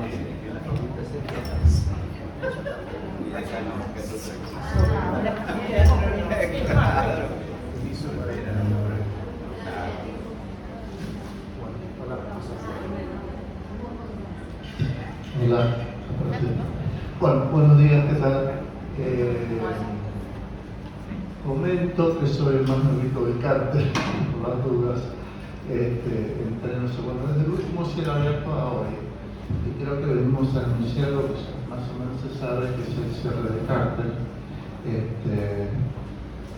que la pregunta es esta. Y acá no, que es otra cosa. Claro, y supera. Hola. Bueno, buenos días, ¿qué tal? Comento que soy el más nuevito del cártel, por las dudas. Entré no sé cuándo, desde el último cielo abierto a hoy. Y creo que venimos a anunciar lo que más o menos se sabe, que es el cierre del cártel.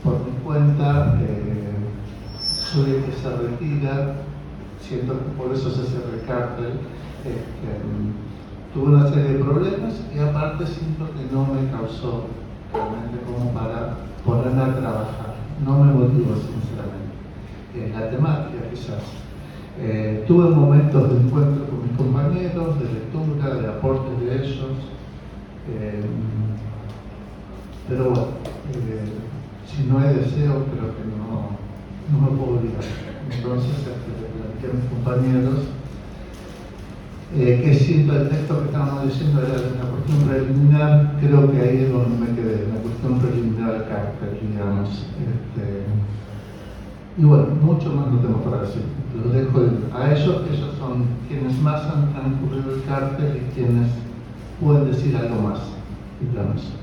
Por mi cuenta, soy el que se retira, siento que por eso se cierra el cártel. Tuve una serie de problemas y aparte siento que no me causó realmente como para ponerme a trabajar. No me motivó sinceramente. La temática quizás. Tuve momentos de encuentro con mis compañeros, de lectura, de aportes de ellos. Pero bueno, si no hay deseo creo que no me puedo olvidar. Entonces le planteé a mis compañeros que siento el texto que estábamos diciendo era de una cuestión preliminar, creo que ahí es donde me quedé, una cuestión preliminar al cártel, digamos. Y bueno, mucho más no tengo para decir, los dejo a ellos son quienes más han transcurrido el cártel y quienes pueden decir algo más, digamos.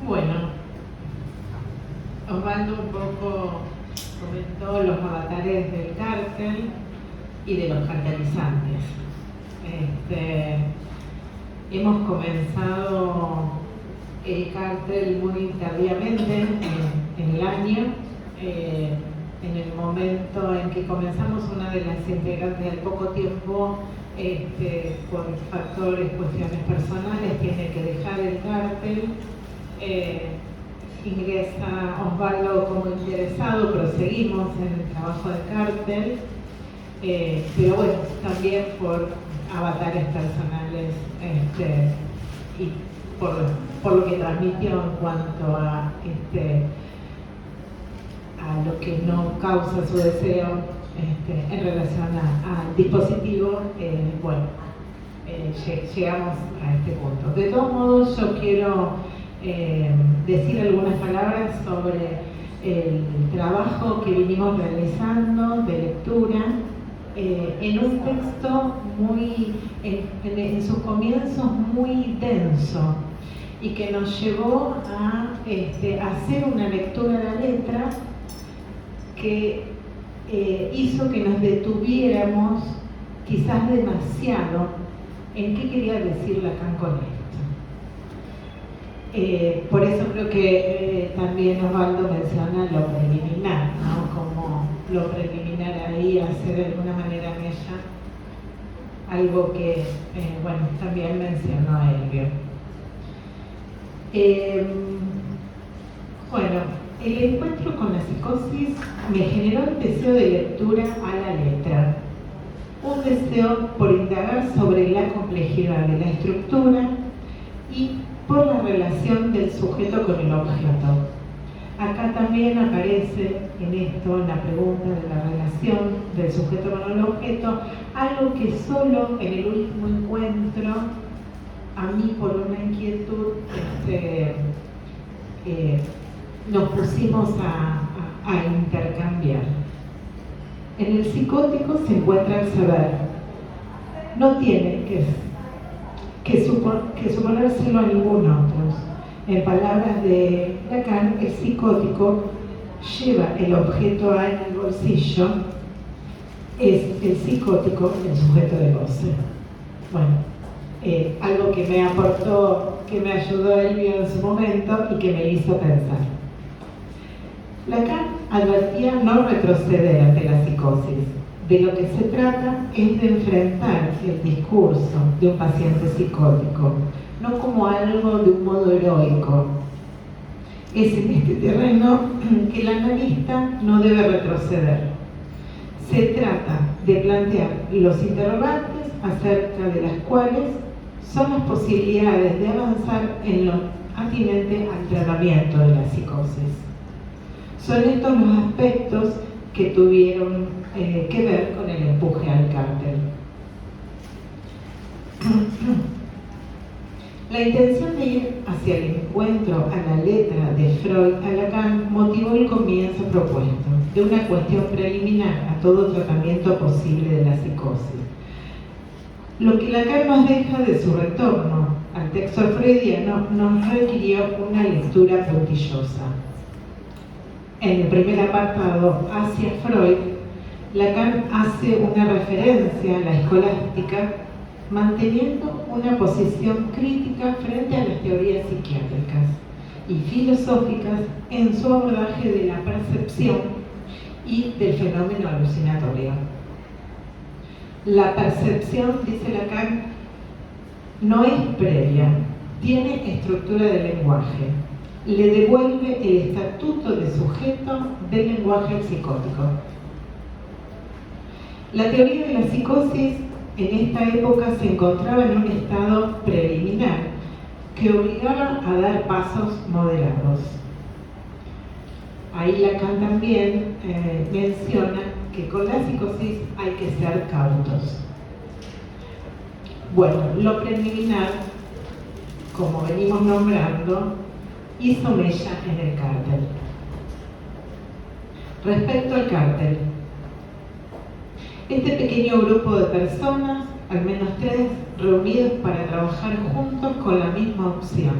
Bueno, Osvaldo un poco comentó los avatares del cártel y de los cartelizantes. Hemos comenzado el cártel muy tardíamente en el año. En el momento en que comenzamos, una de las integrantes al poco tiempo, por factores, cuestiones personales, tiene que dejar el cártel. Ingresa Osvaldo como interesado, proseguimos en el trabajo del cártel, pero bueno, también por avatares personales y por lo que transmitió en cuanto a lo que no causa su deseo en relación al dispositivo. Llegamos a este punto. De todos modos, yo quiero decir algunas palabras sobre el trabajo que vinimos realizando de lectura en un texto muy, en sus comienzos muy denso, y que nos llevó a hacer una lectura de la letra que hizo que nos detuviéramos quizás demasiado en qué quería decir Lacan con esto. Por eso creo que también Osvaldo menciona lo preliminar, ¿no? Como lo preliminar ahí, hacer de alguna manera en ella algo que, también mencionó Elvio. El encuentro con la psicosis me generó el deseo de lectura a la letra, un deseo por indagar sobre la complejidad de la estructura y por la relación del sujeto con el objeto. Acá también aparece en esto, en la pregunta de la relación del sujeto con el objeto, algo que solo en el último encuentro, a mí por una inquietud, nos pusimos a intercambiar. En el psicótico se encuentra el saber. No tiene que suponérselo a ningún otro. En palabras de Lacan, el psicótico lleva el objeto A en el bolsillo, es el psicótico el sujeto de goce. Algo que me aportó, que me ayudó Elvio en su momento y que me hizo pensar. Lacan advertía no retroceder ante la psicosis. De lo que se trata es de enfrentar el discurso de un paciente psicótico, no como algo de un modo heroico. Es en este terreno que el analista no debe retroceder. Se trata de plantear los interrogantes acerca de las cuales son las posibilidades de avanzar en lo atinente al tratamiento de la psicosis. Son estos los aspectos que tuvieron que ver con el empuje al cártel. La intención de ir hacia el encuentro a la letra de Freud a Lacan motivó el comienzo propuesto de una cuestión preliminar a todo tratamiento posible de la psicosis. Lo que Lacan nos deja de su retorno al texto freudiano nos requirió una lectura puntillosa. En el primer apartado, hacia Freud, Lacan hace una referencia a la escolástica, manteniendo una posición crítica frente a las teorías psiquiátricas y filosóficas en su abordaje de la percepción y del fenómeno alucinatorio. La percepción, dice Lacan, no es previa, tiene estructura de lenguaje, le devuelve el estatuto de sujeto del lenguaje psicótico. La teoría de la psicosis en esta época se encontraba en un estado preliminar que obligaba a dar pasos moderados. Ahí Lacan también menciona que con la psicosis hay que ser cautos. Bueno, lo preliminar, como venimos nombrando, hizo mella en el cártel. Respecto al cártel, este pequeño grupo de personas, al menos 3, reunidos para trabajar juntos con la misma opción,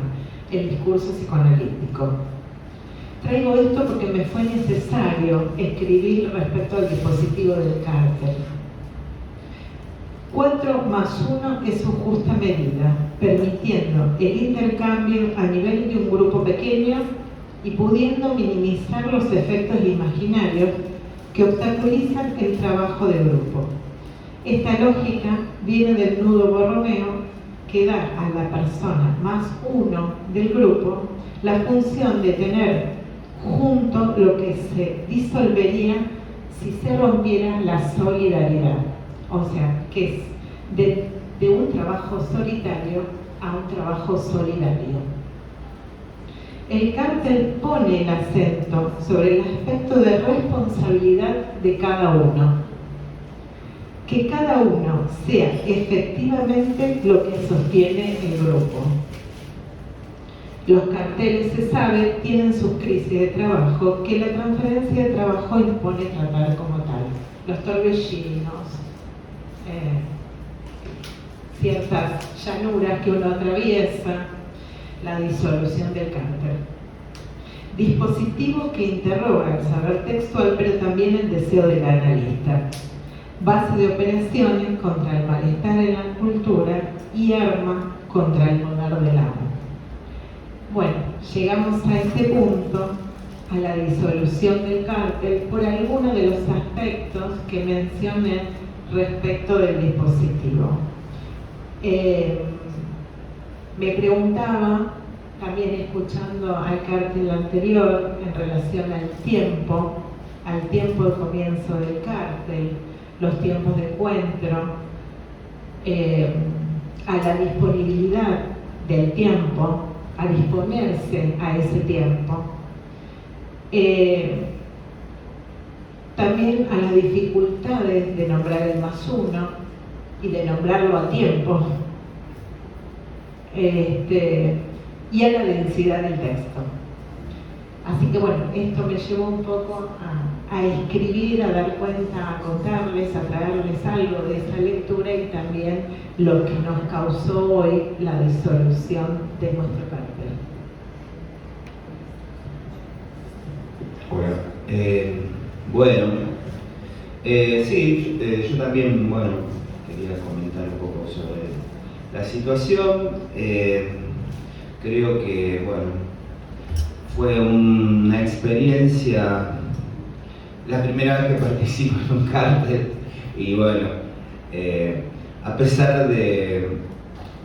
el discurso psicoanalítico. Traigo esto porque me fue necesario escribir respecto al dispositivo del cártel. 4 más 1 es su justa medida, permitiendo el intercambio a nivel de un grupo pequeño y pudiendo minimizar los efectos imaginarios que obstaculizan el trabajo de grupo. Esta lógica viene del nudo borromeo que da a la persona más uno del grupo la función de tener junto lo que se disolvería si se rompiera la solidaridad. O sea, que es de un trabajo solitario a un trabajo solidario. El cártel pone el acento sobre el aspecto de responsabilidad de cada uno. Que cada uno sea efectivamente lo que sostiene el grupo. Los carteles, se sabe, tienen sus crisis de trabajo que la transferencia de trabajo impone tratar como tal. Los torbellinos, ciertas llanuras que uno atraviesa, la disolución del cártel. Dispositivo que interroga el saber textual, pero también el deseo del analista. Base de operaciones contra el malestar en la cultura y arma contra el poder del amo. Bueno, llegamos a este punto, a la disolución del cártel, por algunos de los aspectos que mencioné respecto del dispositivo. Me preguntaba, también escuchando al cártel anterior, en relación al tiempo de comienzo del cártel, los tiempos de encuentro, a la disponibilidad del tiempo, a disponerse a ese tiempo. También a las dificultades de nombrar el más uno y de nombrarlo a tiempo. Y a la densidad del texto. Así que bueno, esto me llevó un poco a escribir, a dar cuenta, a contarles, a traerles algo de esa lectura y también lo que nos causó hoy la disolución de nuestro cártel. Sí, yo también, quería comentar un poco sobre la situación. Creo que, fue una experiencia, la primera vez que participo en un cártel y a pesar de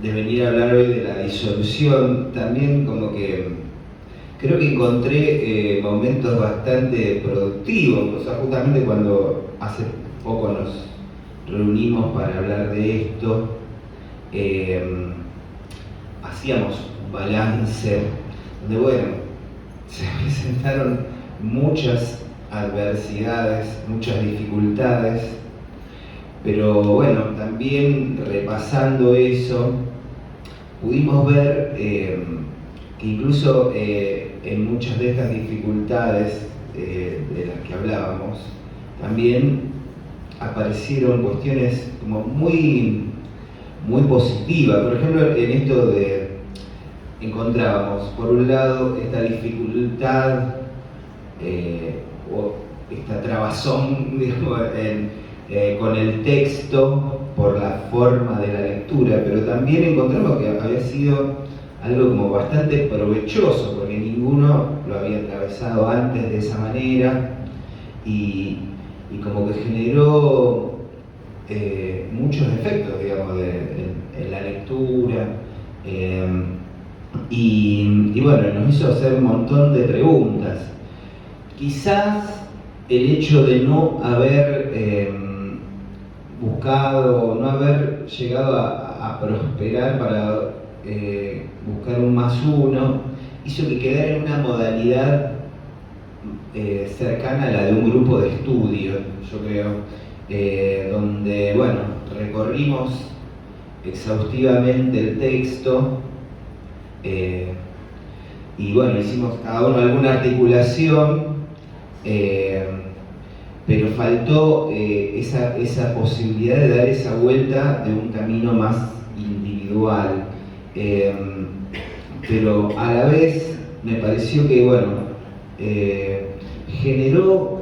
venir a hablar hoy de la disolución, también como que creo que encontré momentos bastante productivos, o sea, justamente cuando hace poco nos reunimos para hablar de esto, hacíamos balance, donde se presentaron muchas adversidades, muchas dificultades, pero bueno, también repasando eso, pudimos ver que incluso en muchas de estas dificultades de las que hablábamos, también aparecieron cuestiones como muy positivas. Por ejemplo, en esto encontrábamos, por un lado, esta dificultad o esta trabazón, digamos, con el texto por la forma de la lectura, pero también encontramos que había sido algo como bastante provechoso, porque ninguno lo había atravesado antes de esa manera y como que generó muchos efectos, digamos, en la lectura. Y bueno, nos hizo hacer un montón de preguntas. Quizás el hecho de no haber buscado, no haber llegado a prosperar para buscar un +1, hizo que quedara en una modalidad cercana a la de un grupo de estudio, yo creo, donde, bueno, recorrimos exhaustivamente el texto y bueno, hicimos cada uno alguna articulación, pero faltó esa posibilidad de dar esa vuelta de un camino más individual, pero a la vez me pareció que, bueno, generó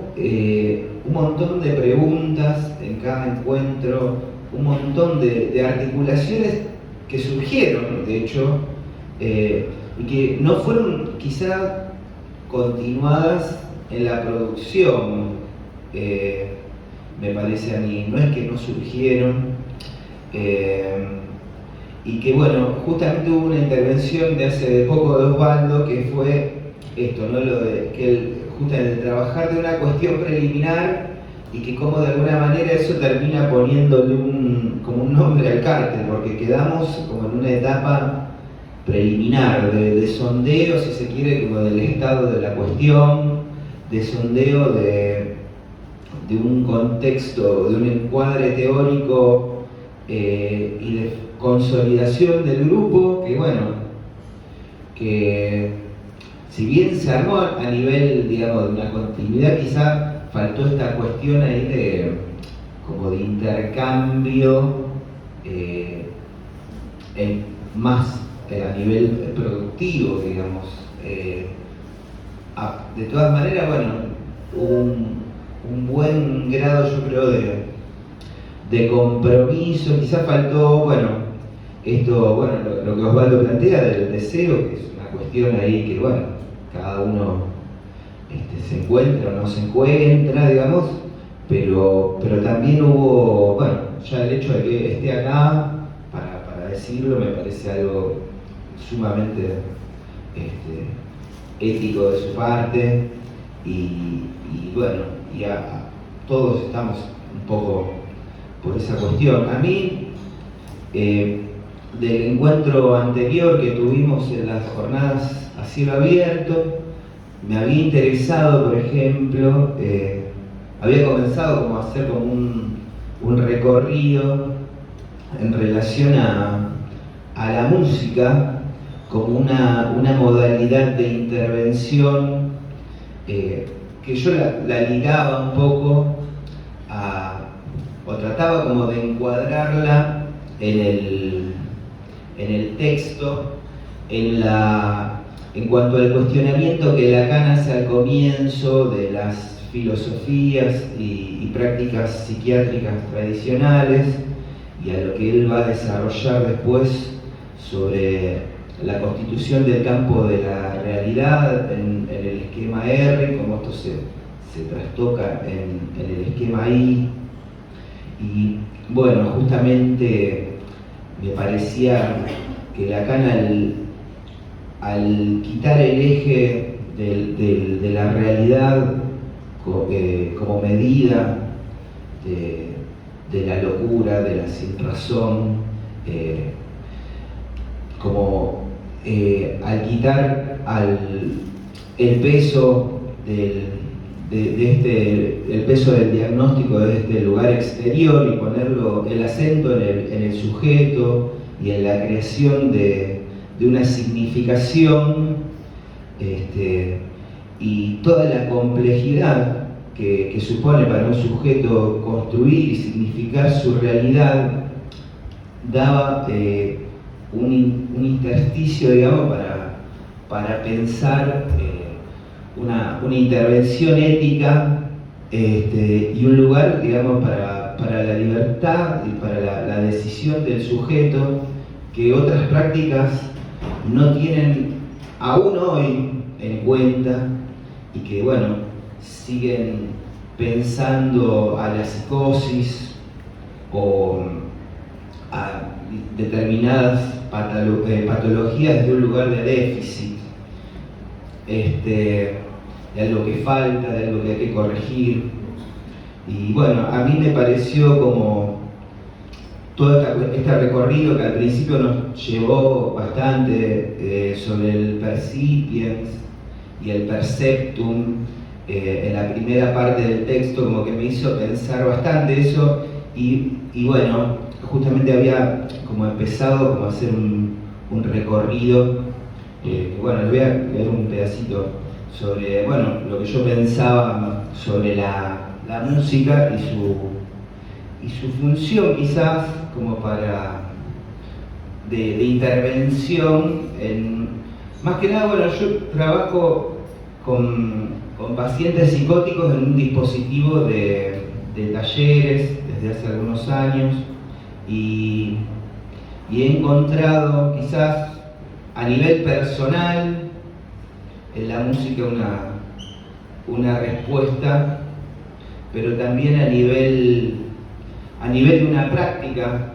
un montón de preguntas en cada encuentro, un montón de articulaciones que surgieron, de hecho, y que no fueron quizá continuadas en la producción, me parece a mí. No es que no surgieron, y que bueno, justamente hubo una intervención de hace poco de Osvaldo que fue esto, ¿no? Lo de que él, justamente trabajar de una cuestión preliminar y que como de alguna manera eso termina poniéndole como un nombre al cártel, porque quedamos como en una etapa preliminar, de sondeo, si se quiere, como del estado de la cuestión, de sondeo de un contexto, de un encuadre teórico y de consolidación del grupo, que bueno, que si bien se armó a nivel, digamos, de una continuidad, quizá faltó esta cuestión ahí como de intercambio más a nivel productivo, digamos. De todas maneras, bueno, un buen grado, yo creo, de compromiso. Quizás faltó, bueno, esto, bueno, lo que Osvaldo plantea del deseo, que es una cuestión ahí que, bueno, cada uno se encuentra o no se encuentra, digamos, pero también hubo, bueno, ya el hecho de que esté acá, para decirlo, me parece algo sumamente ético de su parte, y bueno, todos estamos un poco por esa cuestión. A mí, del encuentro anterior que tuvimos en las jornadas a cielo abierto, me había interesado, por ejemplo, había comenzado como a hacer como un recorrido en relación a la música como una modalidad de intervención que yo la ligaba un poco o trataba como de encuadrarla en el texto, en cuanto al cuestionamiento que Lacan hace al comienzo de las filosofías y prácticas psiquiátricas tradicionales, y a lo que él va a desarrollar después sobre la constitución del campo de la realidad en el esquema R, como esto se trastoca en el esquema I. Y bueno, justamente me parecía que Lacan, al quitar el eje de la realidad como medida de la locura, de la sinrazón, como al quitar el peso el peso del diagnóstico de este lugar exterior y ponerlo el acento en el sujeto y en la creación de una significación y toda la complejidad que supone para un sujeto construir y significar su realidad, daba un intersticio, digamos, para pensar una intervención ética y un lugar, digamos, para la libertad y para la decisión del sujeto, que otras prácticas no tienen aún hoy en cuenta y que, bueno, siguen pensando a la psicosis o a determinadas patologías desde un lugar de déficit, de algo que falta, de algo que hay que corregir. Y bueno, a mí me pareció como todo este recorrido que al principio nos llevó bastante sobre el percipiens y el perceptum, en la primera parte del texto como que me hizo pensar bastante eso y bueno, justamente había como empezado como a hacer un recorrido, bueno, les voy a leer un pedacito sobre, bueno, lo que yo pensaba sobre la música y su función quizás como para de intervención más que nada, bueno, yo trabajo con pacientes psicóticos en un dispositivo de talleres desde hace algunos años y he encontrado quizás a nivel personal en la música una respuesta, pero también a nivel de una práctica,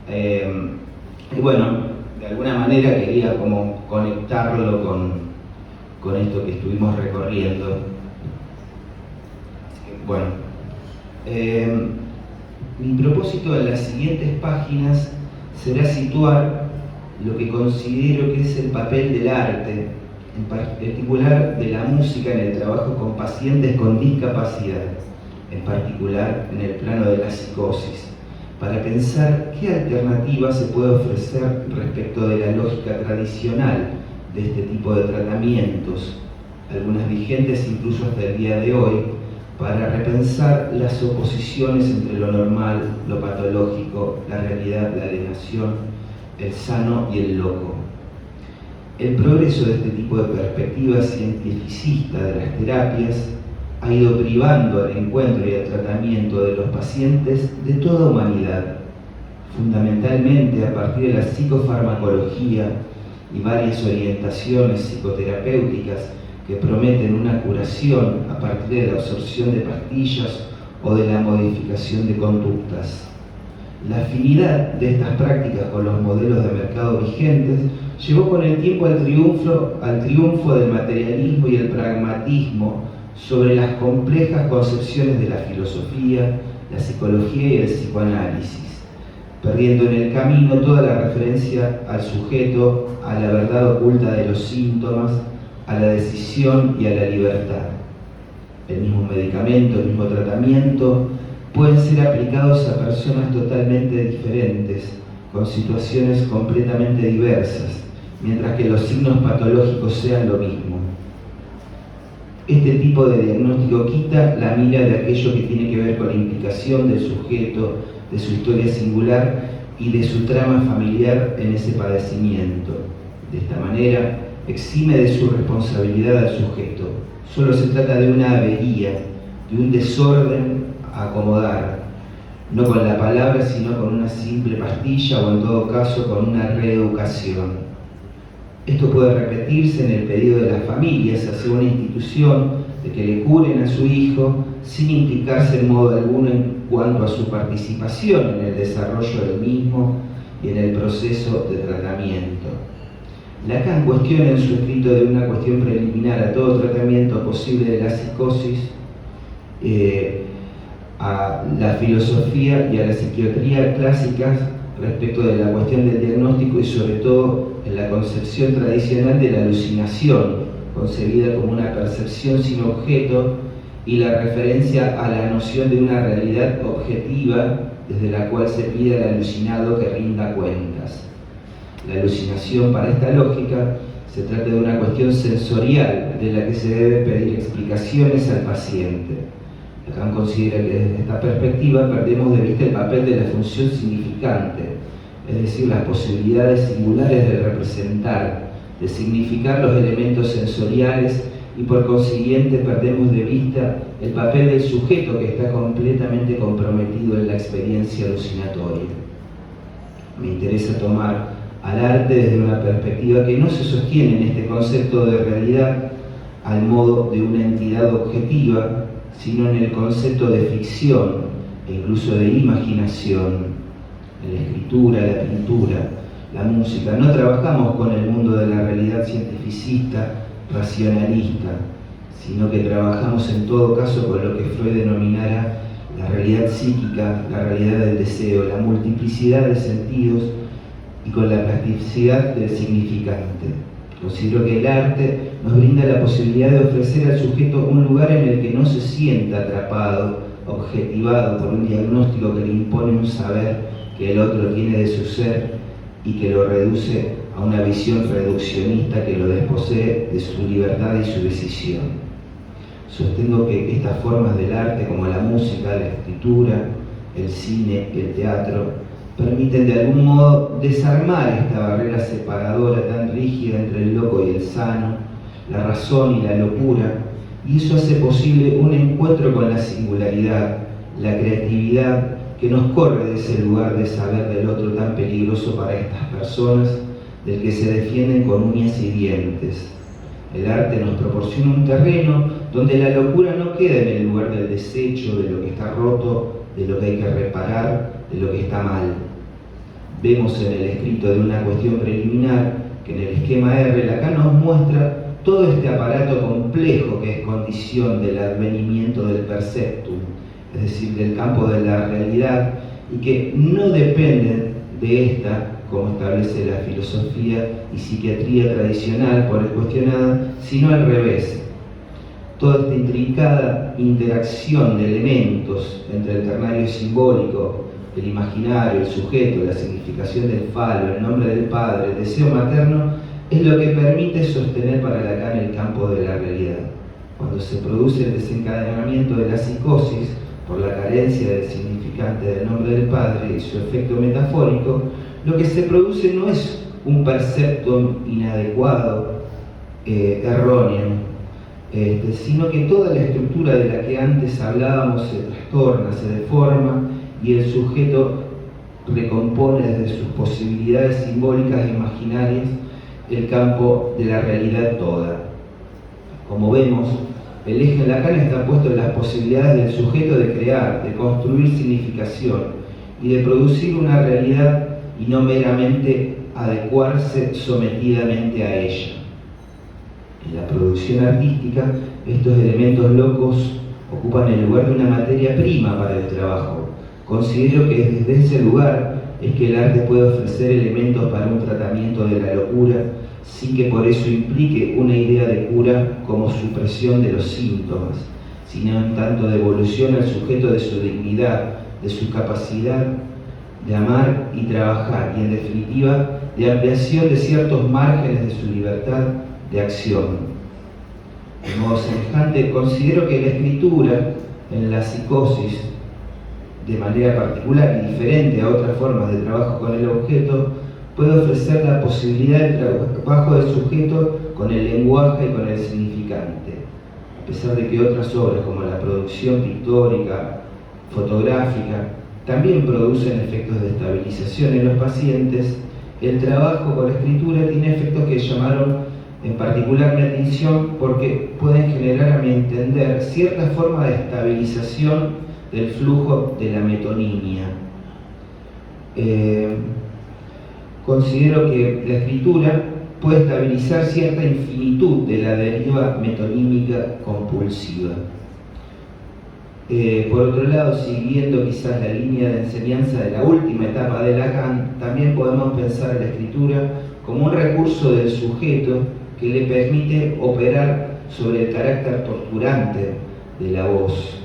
y bueno, de alguna manera quería como conectarlo con esto que estuvimos recorriendo. Así que, bueno, mi propósito en las siguientes páginas será situar lo que considero que es el papel del arte, en particular de la música en el trabajo con pacientes con discapacidad, en particular en el plano de la psicosis, para pensar qué alternativa se puede ofrecer respecto de la lógica tradicional de este tipo de tratamientos, algunas vigentes incluso hasta el día de hoy, para repensar las oposiciones entre lo normal, lo patológico, la realidad, la alienación, el sano y el loco. El progreso de este tipo de perspectiva cientificista de las terapias ha ido privando al encuentro y al tratamiento de los pacientes de toda humanidad, fundamentalmente a partir de la psicofarmacología y varias orientaciones psicoterapéuticas que prometen una curación a partir de la absorción de pastillas o de la modificación de conductas. La afinidad de estas prácticas con los modelos de mercado vigentes llevó con el tiempo al triunfo del materialismo y el pragmatismo sobre las complejas concepciones de la filosofía, la psicología y el psicoanálisis, perdiendo en el camino toda la referencia al sujeto, a la verdad oculta de los síntomas, a la decisión y a la libertad. El mismo medicamento, el mismo tratamiento pueden ser aplicados a personas totalmente diferentes, con situaciones completamente diversas, mientras que los signos patológicos sean lo mismo. Este tipo de diagnóstico quita la mira de aquello que tiene que ver con la implicación del sujeto, de su historia singular y de su trama familiar en ese padecimiento. De esta manera, exime de su responsabilidad al sujeto. Solo se trata de una avería, de un desorden a acomodar, no con la palabra, sino con una simple pastilla o en todo caso con una reeducación. Esto puede repetirse en el pedido de las familias hacia una institución de que le curen a su hijo sin implicarse en modo alguno en cuanto a su participación en el desarrollo del mismo y en el proceso de tratamiento. Lacan cuestiona en su escrito de una cuestión preliminar a todo tratamiento posible de la psicosis, a la filosofía y a la psiquiatría clásicas respecto de la cuestión del diagnóstico y sobre todo en la concepción tradicional de la alucinación concebida como una percepción sin objeto, y la referencia a la noción de una realidad objetiva desde la cual se pide al alucinado que rinda cuentas. La alucinación, para esta lógica, se trata de una cuestión sensorial de la que se debe pedir explicaciones al paciente. Lacan considera que desde esta perspectiva perdemos de vista el papel de la función significante, es decir, las posibilidades singulares de representar, de significar los elementos sensoriales, y por consiguiente perdemos de vista el papel del sujeto que está completamente comprometido en la experiencia alucinatoria. Me interesa tomar al arte desde una perspectiva que no se sostiene en este concepto de realidad al modo de una entidad objetiva, sino en el concepto de ficción e incluso de imaginación. En la escritura, la pintura, la música, no trabajamos con el mundo de la realidad cientificista, racionalista, sino que trabajamos en todo caso con lo que Freud denominara la realidad psíquica, la realidad del deseo, la multiplicidad de sentidos y con la plasticidad del significante. Considero que el arte nos brinda la posibilidad de ofrecer al sujeto un lugar en el que no se sienta atrapado, objetivado por un diagnóstico que le impone un saber que el otro tiene de su ser y que lo reduce a una visión reduccionista que lo desposee de su libertad y su decisión. Sostengo que estas formas del arte, como la música, la escritura, el cine, el teatro, permiten de algún modo desarmar esta barrera separadora tan rígida entre el loco y el sano, la razón y la locura, y eso hace posible un encuentro con la singularidad, la creatividad que nos corre de ese lugar de saber del otro tan peligroso para estas personas, del que se defienden con uñas y dientes. El arte nos proporciona un terreno donde la locura no queda en el lugar del desecho, de lo que está roto, de lo que hay que reparar, de lo que está mal. Vemos en el escrito de una cuestión preliminar que en el esquema R Lacan nos muestra todo este aparato complejo que es condición del advenimiento del perceptum, es decir, del campo de la realidad, y que no dependen de esta, como establece la filosofía y psiquiatría tradicional por el cuestionada, sino al revés. Toda esta intrincada interacción de elementos entre el ternario simbólico, el imaginario, el sujeto, la significación del falo, el nombre del padre, el deseo materno, es lo que permite sostener para Lacan el campo de la realidad. Cuando se produce el desencadenamiento de la psicosis por la carencia del significante del nombre del padre y su efecto metafórico, lo que se produce no es un percepto inadecuado, erróneo, sino que toda la estructura de la que antes hablábamos se trastorna, se deforma, y el sujeto recompone desde sus posibilidades simbólicas e imaginarias el campo de la realidad toda. Como vemos, el eje en Lacan está puesto en las posibilidades del sujeto de crear, de construir significación y de producir una realidad y no meramente adecuarse sometidamente a ella. En la producción artística, estos elementos locos ocupan el lugar de una materia prima para el trabajo. Considero que desde ese lugar es que el arte puede ofrecer elementos para un tratamiento de la locura, sin que por eso implique una idea de cura como supresión de los síntomas, sino en tanto devolución al sujeto de su dignidad, de su capacidad de amar y trabajar, y en definitiva, de ampliación de ciertos márgenes de su libertad de acción. De modo semejante, considero que la escritura, en la psicosis, de manera particular y diferente a otras formas de trabajo con el objeto, puede ofrecer la posibilidad del trabajo del sujeto con el lenguaje y con el significante. A pesar de que otras obras, como la producción pictórica, fotográfica, también producen efectos de estabilización en los pacientes, el trabajo con la escritura tiene efectos que llamaron en particular mi atención porque pueden generar, a mi entender, cierta forma de estabilización del flujo de la metonimia. Considero que la escritura puede estabilizar cierta infinitud de la deriva metonímica compulsiva. Por otro lado, siguiendo quizás la línea de enseñanza de la última etapa de Lacan, también podemos pensar a la escritura como un recurso del sujeto que le permite operar sobre el carácter torturante de la voz.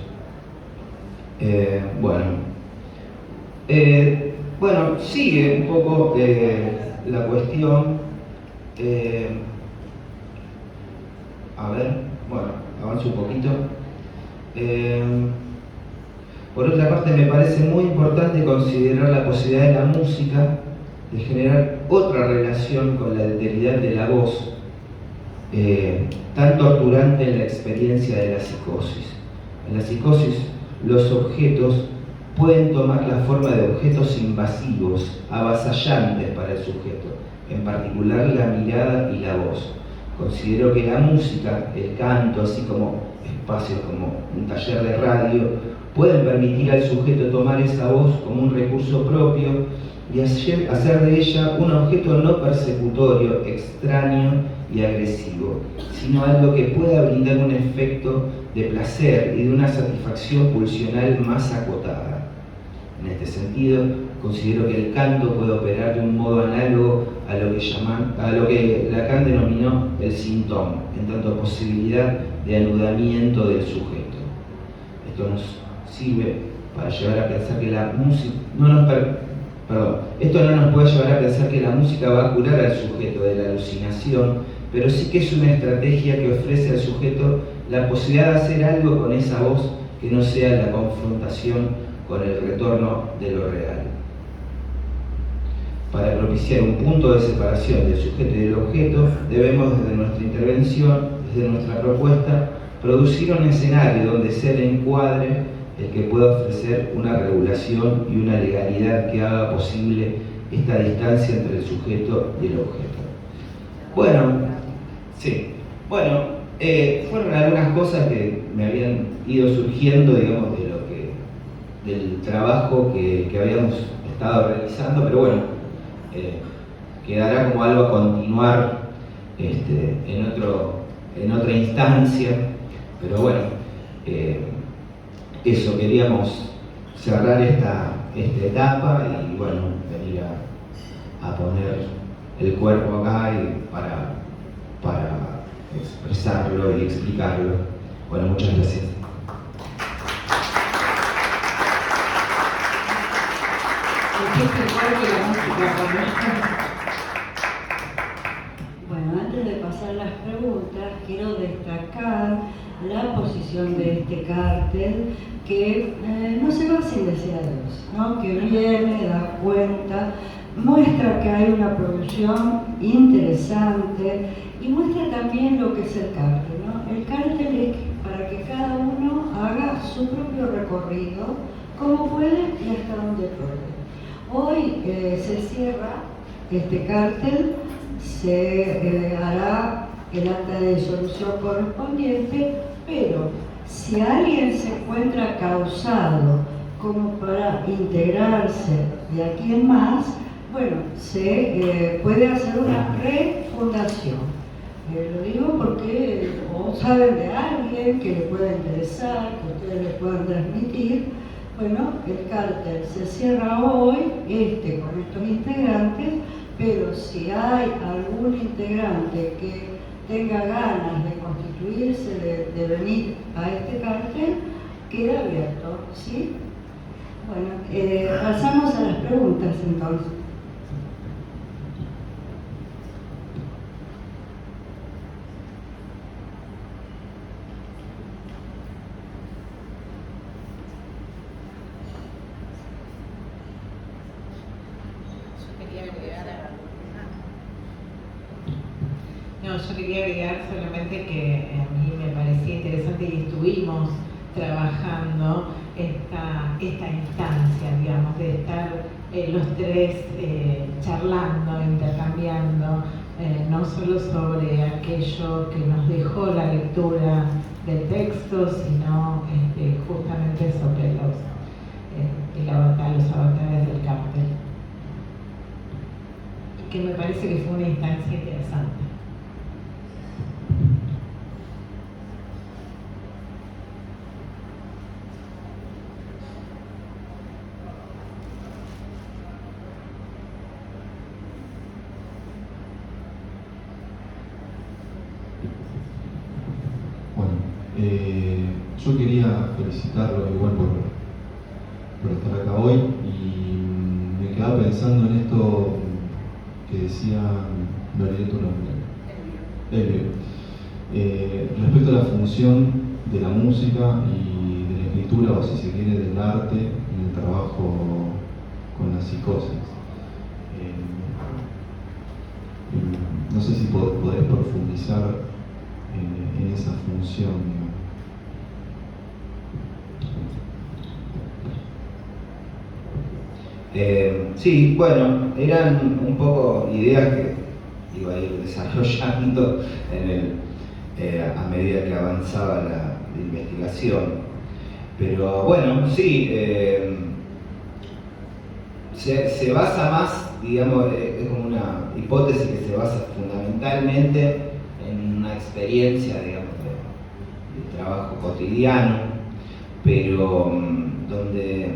Bueno, sigue un poco la cuestión. Avanzo un poquito. Por otra parte, me parece muy importante considerar la posibilidad de la música de generar otra relación con la alteridad de la voz, tan torturante en la experiencia de la psicosis. En la psicosis, los objetos pueden tomar la forma de objetos invasivos, avasallantes para el sujeto, en particular la mirada y la voz. Considero que la música, el canto, así como espacios como un taller de radio, pueden permitir al sujeto tomar esa voz como un recurso propio y hacer de ella un objeto no persecutorio, extraño y agresivo, sino algo que pueda brindar un efecto de placer y de una satisfacción pulsional más acotada. En este sentido, considero que el canto puede operar de un modo análogo a lo que Lacan denominó el síntoma, en tanto posibilidad de anudamiento del sujeto. Esto nos sirve para llevar a pensar que la música esto no nos puede llevar a pensar que la música va a curar al sujeto de la alucinación, pero sí que es una estrategia que ofrece al sujeto la posibilidad de hacer algo con esa voz que no sea la confrontación con el retorno de lo real. Para propiciar un punto de separación del sujeto y del objeto, debemos desde nuestra intervención, desde nuestra propuesta, producir un escenario donde sea el encuadre el que pueda ofrecer una regulación y una legalidad que haga posible esta distancia entre el sujeto y el objeto. Fueron algunas cosas que me habían ido surgiendo, digamos, del trabajo que habíamos estado realizando, pero bueno, quedará como algo a continuar en otra instancia, pero bueno, eso, queríamos cerrar esta etapa y bueno, venir a poner el cuerpo acá para expresarlo y explicarlo. Bueno, muchas gracias. Bueno, antes de pasar las preguntas, quiero destacar la posición de este cártel que no se va sin decir adiós, ¿no? Que viene, da cuenta, muestra que hay una producción interesante y muestra también lo que es el cártel, ¿no? El cártel es para que cada uno haga su propio recorrido, como puede y hasta donde puede. Hoy se cierra este cártel, se hará el acta de disolución correspondiente, pero si alguien se encuentra causado como para integrarse de aquí en más, bueno, se puede hacer una refundación. Lo digo porque o saben de alguien que le pueda interesar, que ustedes le puedan transmitir. Bueno, el cártel se cierra hoy, con estos integrantes, pero si hay algún integrante que tenga ganas de constituirse, de venir a este cártel, queda abierto, ¿sí? Bueno, pasamos a las preguntas entonces. Yo quería agregar solamente que a mí me parecía interesante y estuvimos trabajando esta instancia, digamos, de estar los tres charlando, intercambiando, no solo sobre aquello que nos dejó la lectura del texto, sino justamente sobre los avatares del cártel. Que me parece que fue una instancia interesante. yo quería felicitarlo igual por estar acá hoy y me quedaba pensando en esto que decía, me olvidé tu nombre, Elvio, respecto a la función de la música y de la escritura, o si se quiere, del arte en el trabajo con la psicosis. No sé si podés profundizar en esa función, digamos. Sí, bueno, eran un poco ideas que iba a ir desarrollando a medida que avanzaba la investigación. Pero bueno, sí, se basa más, digamos, es como una hipótesis que se basa fundamentalmente en una experiencia, digamos, de trabajo cotidiano, pero donde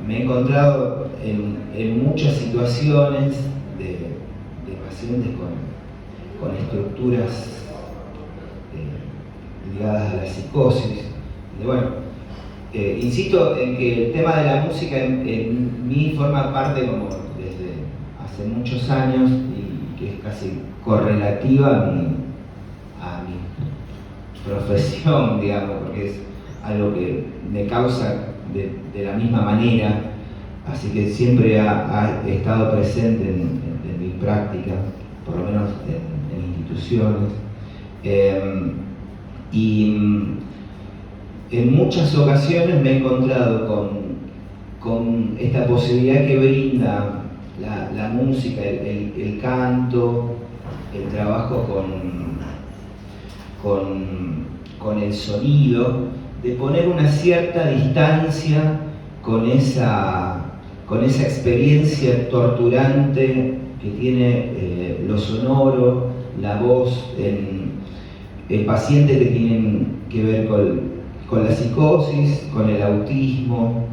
me he encontrado en muchas situaciones de pacientes con estructuras ligadas a la psicosis. Y bueno, insisto en que el tema de la música en mí forma parte como desde hace muchos años y que es casi correlativa a mi profesión, digamos, porque es algo que me causa de la misma manera, así que siempre ha estado presente en mi práctica, por lo menos en instituciones. Y en muchas ocasiones me he encontrado con esta posibilidad que brinda la música, el canto, el trabajo con el sonido, de poner una cierta distancia con esa experiencia torturante que tiene lo sonoro, la voz en pacientes que tienen que ver con la psicosis, con el autismo,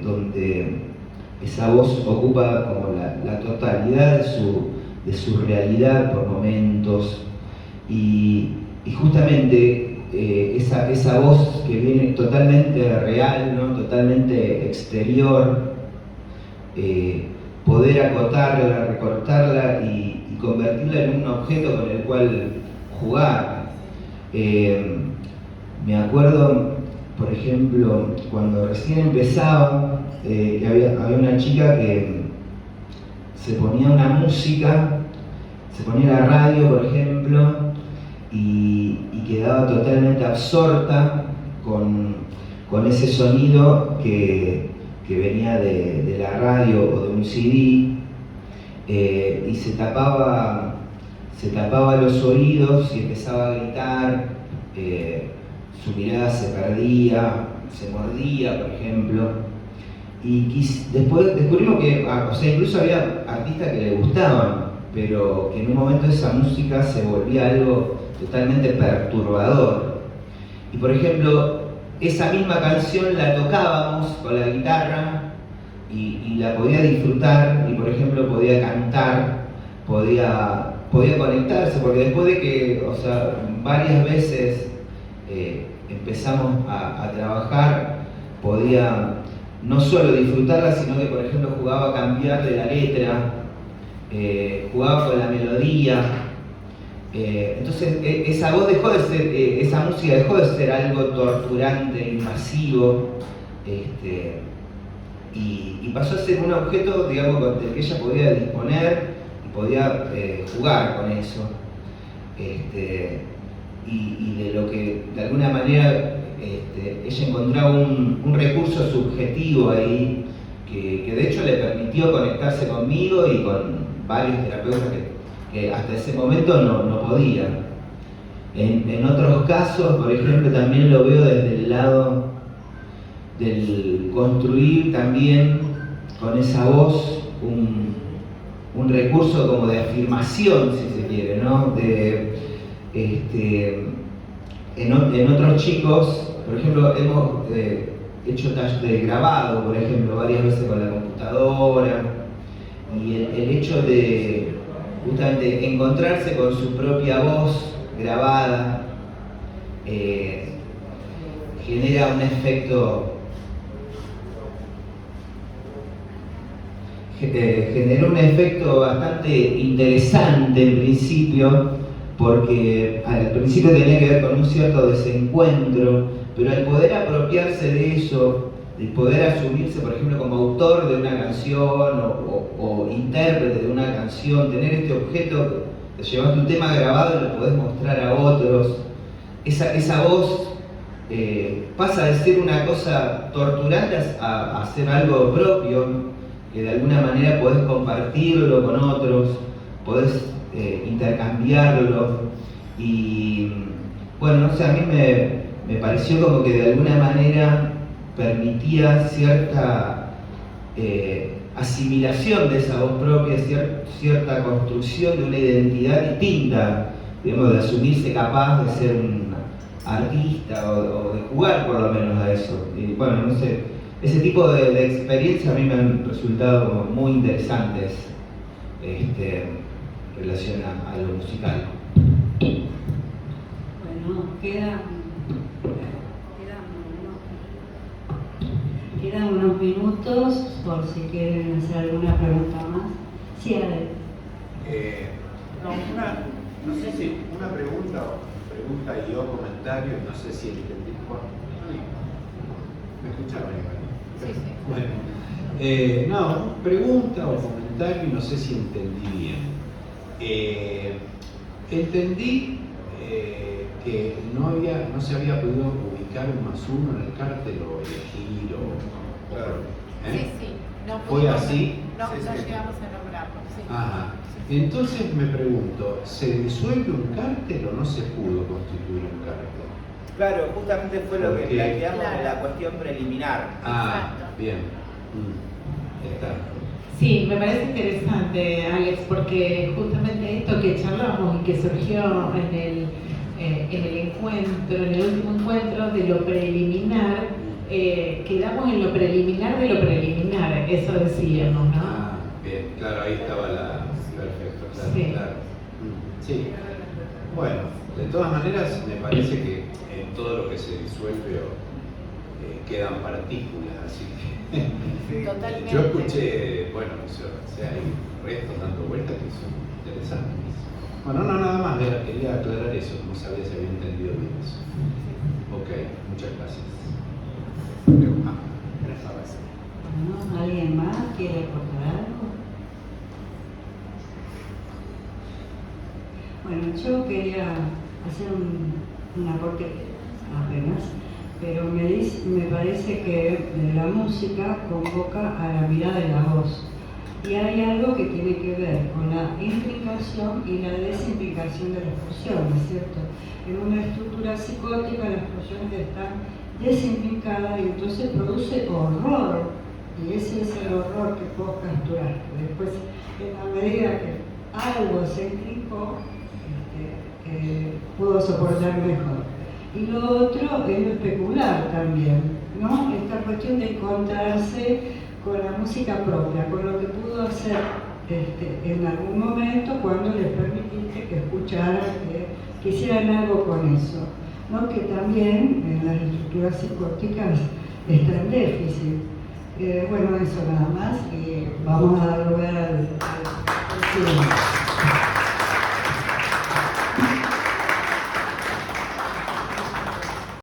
donde esa voz ocupa como la totalidad de su realidad por momentos, y justamente esa voz que viene totalmente real, ¿no? Totalmente exterior, poder acotarla, recortarla y convertirla en un objeto con el cual jugar. Me acuerdo, por ejemplo, cuando recién empezaba, que había una chica que se ponía una música, se ponía la radio, por ejemplo, y quedaba totalmente absorta con ese sonido que venía de la radio o de un CD, y se tapaba los oídos y empezaba a gritar, su mirada se perdía, se mordía, por ejemplo, y después descubrimos que, incluso había artistas que le gustaban, pero que en un momento esa música se volvía algo totalmente perturbador. Y por ejemplo, esa misma canción la tocábamos con la guitarra y la podía disfrutar, y por ejemplo podía cantar, podía conectarse, porque después de que, varias veces empezamos a trabajar, podía no solo disfrutarla, sino que por ejemplo jugaba a cambiarle la letra, jugaba con la melodía. Entonces esa voz dejó de ser, esa música dejó de ser algo torturante, invasivo, y pasó a ser un objeto, digamos, del que ella podía disponer y podía jugar con eso, y de lo que de alguna manera ella encontraba un recurso subjetivo ahí que de hecho le permitió conectarse conmigo y con varios terapeutas que hasta ese momento no podía. En otros casos, por ejemplo, también lo veo desde el lado del construir también con esa voz un recurso como de afirmación, si se quiere, ¿no? En otros chicos, por ejemplo, hemos hecho talleres de grabado, por ejemplo, varias veces con la computadora, y el hecho de justamente encontrarse con su propia voz grabada, genera un efecto, generó un efecto bastante interesante en principio, porque al principio tenía que ver con un cierto desencuentro, pero al poder apropiarse de eso, de poder asumirse, por ejemplo, como autor de una canción o intérprete de una canción, tener este objeto, llevaste un tema grabado y lo podés mostrar a otros, esa voz pasa de ser una cosa torturante a ser algo propio, que de alguna manera podés compartirlo con otros, podés intercambiarlo, y bueno, no sé, a mí me pareció como que de alguna manera permitía cierta asimilación de esa voz propia, cierta construcción de una identidad distinta, digamos, de asumirse capaz de ser un artista o de jugar por lo menos a eso. Y bueno, no sé, ese tipo de experiencias a mí me han resultado como muy interesantes en relación a lo musical. Bueno, quedan unos minutos por si quieren hacer alguna pregunta más. Sí, Ale. No sé si una pregunta y o comentario, no sé si entendí. ¿Me escucharon igual? Sí, sí. Bueno, no, pregunta o comentario, no sé si entendí bien. Entendí que no se había podido ubicar un +1 en el cártel o elegir o Sí, sí. No ¿Fue pudimos- así? No, Sí, no sí. llegamos a nombrarlo. Sí. Ajá. Entonces me pregunto, ¿se disuelve un cártel o no se pudo constituir un cártel? Claro, justamente fue lo que Porque- planteamos en la Claro. cuestión preliminar. Ah, Exacto. bien. Está. Sí, me parece interesante, Alex, porque justamente esto que charlamos y que surgió en el encuentro, en el último encuentro de lo preliminar, quedamos en lo preliminar de lo preliminar, eso decíamos, ¿no? Ah, bien, claro, ahí estaba la... Perfecto, claro, Sí. claro. Sí. Bueno, de todas maneras me parece que en todo lo que se disuelve quedan partículas, así que... Totalmente. Yo escuché, bueno, hay restos dando vueltas que son interesantes. Bueno, no, nada más, quería aclarar eso, no sabía si había entendido bien eso. Ok, muchas gracias. Bueno, ¿alguien más quiere aportar algo? Bueno, yo quería hacer un aporte apenas, pero me parece que la música convoca a la mirada de la voz. Y hay algo que tiene que ver con la implicación y la desimplicación de las funciones, ¿cierto? En una estructura psicótica las funciones están desimplicadas y entonces produce horror, y ese es el horror que puedo capturar. Después, en la medida que algo se implicó, puedo soportar mejor. Y lo otro es lo especular también, ¿no? Esta cuestión de encontrarse con la música propia, con lo que pudo hacer en algún momento cuando les permitiste que escucharan, que hicieran algo con eso, ¿no? Que también en las estructuras psicóticas está en déficit. Bueno, eso nada más, y vamos a dar lugar al cine.